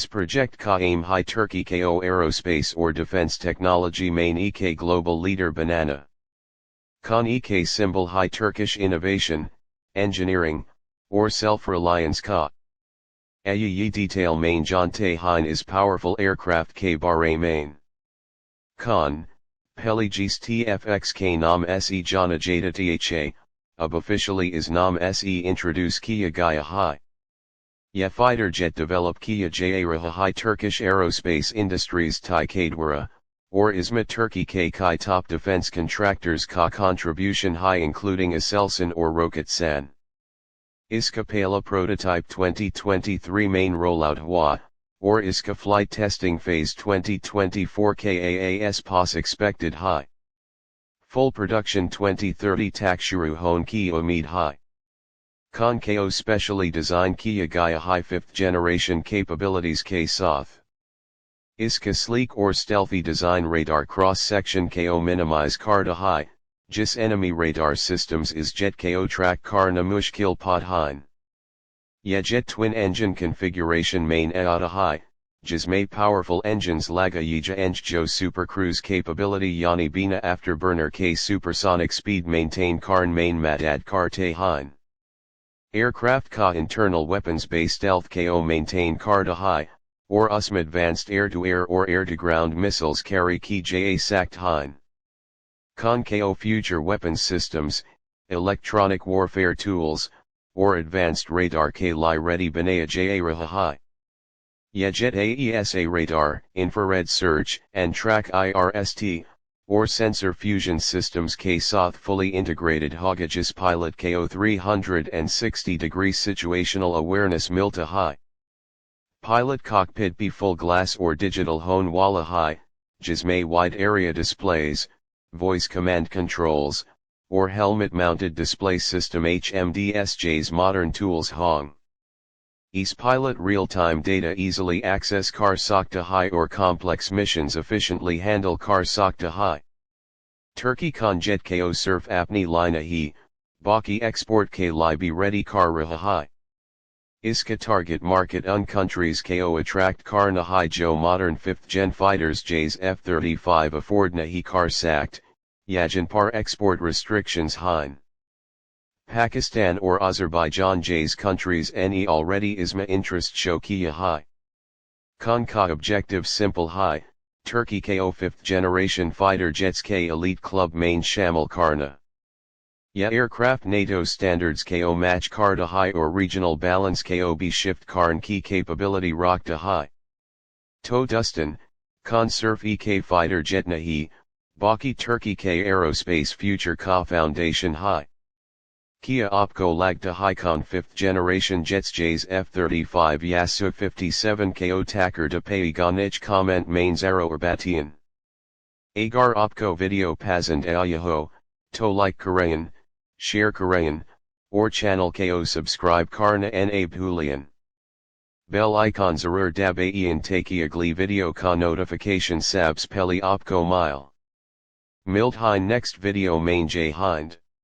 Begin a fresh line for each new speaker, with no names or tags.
is project KAAN High Turkey KO Aerospace or Defense Technology Main EK Global Leader Banana. KAAN EK symbol High Turkish Innovation, Engineering, or Self-Reliance Ka. Ayi detail main Jonte Hein is powerful aircraft K Bahre main. KAAN, Peligis TFX K Nam Se Jana Jada Tha, officially is Nam Se introduce Kia Gaya High. Ya fighter jet develop Kia Jaraha High Turkish Aerospace Industries Thai Kadwara, or ISMA Turkey K Kai top defense contractors Ka contribution high including Aselsan or Roketsan. ISKA Pala prototype 2023 main rollout Hua, or ISKA flight testing phase 2024 KAAS POS expected high. Full production 2030 Takshuru Hone Kia Umid high. KAAN KO specially designed Kia Gaya high 5th generation capabilities K Soth. ISKA sleek or stealthy design radar cross-section KO minimize Karda high. JIS enemy radar systems is Jet KO track Kar na Mushkil Pod Hein. Ya Jet twin engine configuration main Aata high, JIS may powerful engines Laga Yija Engjo super cruise capability Yani Bina afterburner K supersonic speed maintain Karn main Madad Karte Hein. Aircraft Ka internal weapons base stealth KO maintain Karda high, or USM advanced air-to-air or air-to-ground missiles carry Ki Ja Sakt Hein. KAAN KO future weapons systems, electronic warfare tools, or advanced radar K Lai ready Banaya Jaraha high. Ya Jet AESA radar, infrared search and track IRST, or sensor fusion systems K Soth fully integrated Hogajis pilot KO 360-degree situational awareness Milta high. Pilot cockpit P full glass or digital Hone Walla high, Jismay wide area displays, voice command controls, or helmet-mounted display system HMDSJ's modern tools Hong. Ease pilot real-time data easily access Kar Sakta high or complex missions efficiently handle Kar Sakta high. Turkey KAAN Jet KO Surf Apni Lina He, Baki Export K Li Be Ready Kar Raha high. ISKA target market countries KO attract Kar na high Jo modern 5th gen fighters J's F-35 afford na he Kar Sakt, Yajan par export restrictions Hein. Pakistan or Azerbaijan J's countries any already ISMA interest show Kia high. KAAN Ka objective simple high, Turkey KO 5th generation fighter jets K elite club main Shamil Karna. Ya aircraft NATO standards KO match Karda high or regional balance KO B shift Karn key capability Rakta high. GÖKDOİTAN, KAAN Surf EK fighter jet Nahi, Baki Turkey K Aerospace future Ka foundation high. Kia Opco Lagta high KAAN 5th generation jets J's F-35 Yasu 57 KO Takar de Paiganich comment mains Arrow or Batian. Agar Opco video Pazand Ayaho, To like Korean, share Korean, or channel KO subscribe Karna Na Pulian. Bell icon Zarur Dabayan Taki Agli video Ka notification Sabs Peli Opco Mile. Mild Hein next video main J Hind.